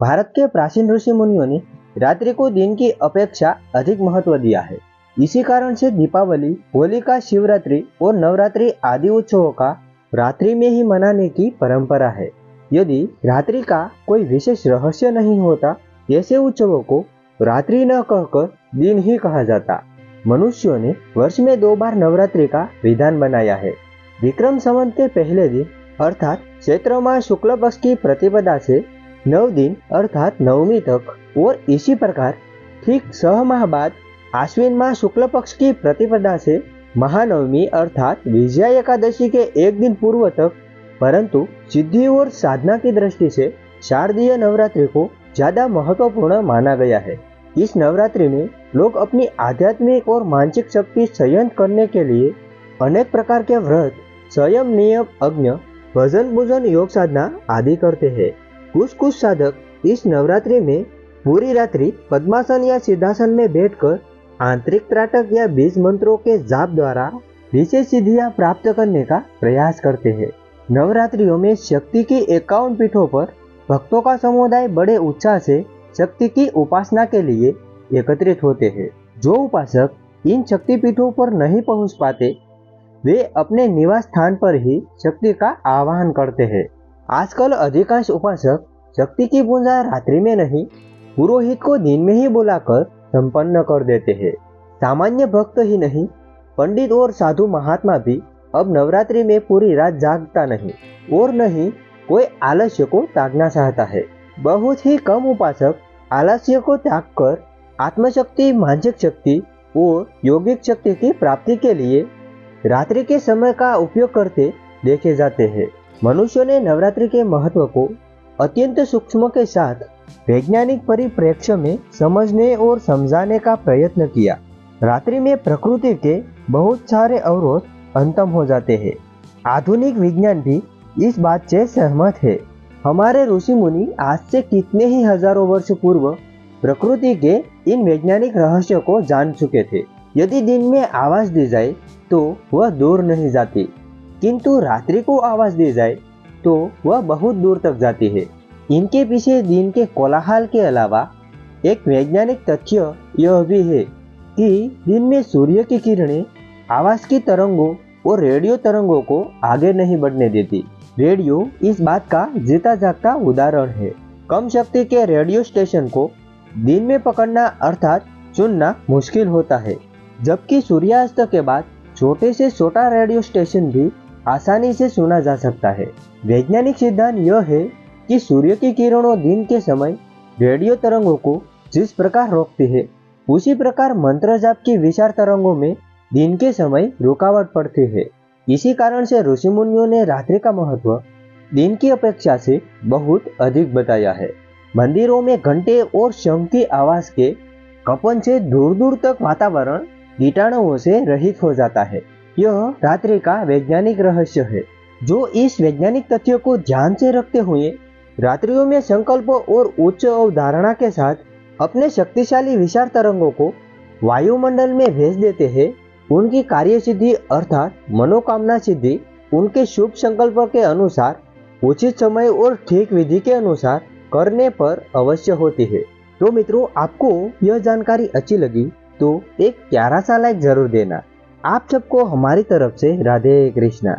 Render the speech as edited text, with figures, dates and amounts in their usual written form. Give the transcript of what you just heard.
भारत के प्राचीन ऋषि मुनियों ने रात्रि को दिन की अपेक्षा अधिक महत्व दिया है। इसी कारण से दीपावली, होलिका, शिवरात्रि और नवरात्रि आदि उत्सवों का रात्रि में ही मनाने की परंपरा है। यदि रात्रि का कोई विशेष रहस्य नहीं होता, ऐसे उत्सवों को रात्रि न कहकर दिन ही कहा जाता। मनुष्यों ने वर्ष में 2 बार नवरात्रि का विधान बनाया है। विक्रम संवत के पहले दिन अर्थात चैत्र माह शुक्ल पक्ष की प्रतिपदा से 9 दिन अर्थात नवमी तक, और इसी प्रकार ठीक 6 माह बाद आश्विन माह शुक्ल पक्ष की प्रतिपदा से महानवमी अर्थात विजया एकादशी के 1 दिन पूर्व तक। परंतु सिद्धि और साधना की दृष्टि से शारदीय नवरात्रि को ज्यादा महत्वपूर्ण माना गया है। इस नवरात्रि में लोग अपनी आध्यात्मिक और मानसिक शक्ति संयत करने के लिए अनेक प्रकार के व्रत, संयम, नियम, यज्ञ, भजन, पूजन, योग साधना आदि करते हैं। कुछ साधक इस नवरात्रि में पूरी रात्रि पद्मासन या सिद्धासन में बैठकर आंतरिक त्राटक या बीज मंत्रों के जाप द्वारा विशेष सिद्धियां प्राप्त करने का प्रयास करते हैं। नवरात्रियों में शक्ति की 51 पीठों पर भक्तों का समुदाय बड़े उत्साह से शक्ति की उपासना के लिए एकत्रित होते हैं। जो उपासक इन शक्ति पीठों पर नहीं पहुंच पाते, वे अपने निवास स्थान पर ही शक्ति का आवाहन करते हैं। आजकल अधिकांश उपासक शक्ति की पूजा रात्रि में नहीं, पुरोहित को दिन में ही बुलाकर संपन्न कर देते हैं। सामान्य भक्त ही नहीं, पंडित और साधु महात्मा भी अब नवरात्रि में पूरी रात जागता नहीं, और नहीं कोई आलस्य को त्यागना चाहता है। बहुत ही कम उपासक आलस्य को त्याग कर आत्मशक्ति, मानसिक शक्ति और यौगिक शक्ति की प्राप्ति के लिए रात्रि के समय का उपयोग करते देखे जाते हैं। मनुष्यों ने नवरात्रि के महत्व को अत्यंत सूक्ष्म के साथ वैज्ञानिक परिप्रेक्ष्य में समझने और समझाने का प्रयत्न किया। रात्रि में प्रकृति के बहुत सारे अवरोध अंतम हो जाते हैं। आधुनिक विज्ञान भी इस बात से सहमत है। हमारे ऋषि मुनि आज से कितने ही हजारों वर्ष पूर्व प्रकृति के इन वैज्ञानिक रहस्यों को जान चुके थे। यदि दिन में आवाज दी जाए तो वह दूर नहीं जाती, किंतु रात्रि को आवाज दी जाए तो वह बहुत दूर तक जाती है। इनके पीछे दिन के कोलाहल के अलावा एक वैज्ञानिक तथ्य यह भी है कि दिन में सूर्य की किरणें आवाज की तरंगों और रेडियो तरंगों को आगे नहीं बढ़ने देती। रेडियो इस बात का जीता जागता उदाहरण है। कम शक्ति के रेडियो स्टेशन को दिन में पकड़ना अर्थात चुनना मुश्किल होता है, जबकि सूर्यास्त के बाद छोटे से छोटा रेडियो स्टेशन भी आसानी से सुना जा सकता है। वैज्ञानिक सिद्धांत यह है कि सूर्य की किरणों दिन के समय रेडियो तरंगों को जिस प्रकार रोकती है, उसी प्रकार मंत्र जाप की विशाल तरंगों में दिन के समय रुकावट पड़ती है। इसी कारण से ऋषि मुनियों ने रात्रि का महत्व दिन की अपेक्षा से बहुत अधिक बताया है। मंदिरों में घंटे और शंख की आवाज के कंपन से दूर दूर तक वातावरण कीटाणुओं से रहित हो जाता है। यह रात्रि का वैज्ञानिक रहस्य है, जो इस वैज्ञानिक तथ्य को ध्यान से रखते हुए रात्रियों में संकल्प और उच्च अवधारणा के साथ अपने शक्तिशाली विशाल तरंगों को वायुमंडल में भेज देते हैं। उनकी कार्य सिद्धि अर्थात मनोकामना सिद्धि उनके शुभ संकल्प के अनुसार, उचित समय और ठीक विधि के अनुसार करने पर अवश्य होती है। तो मित्रों, आपको यह जानकारी अच्छी लगी तो एक प्यारा सा लाइक जरूर देना। आप सबको हमारी तरफ से राधे कृष्णा।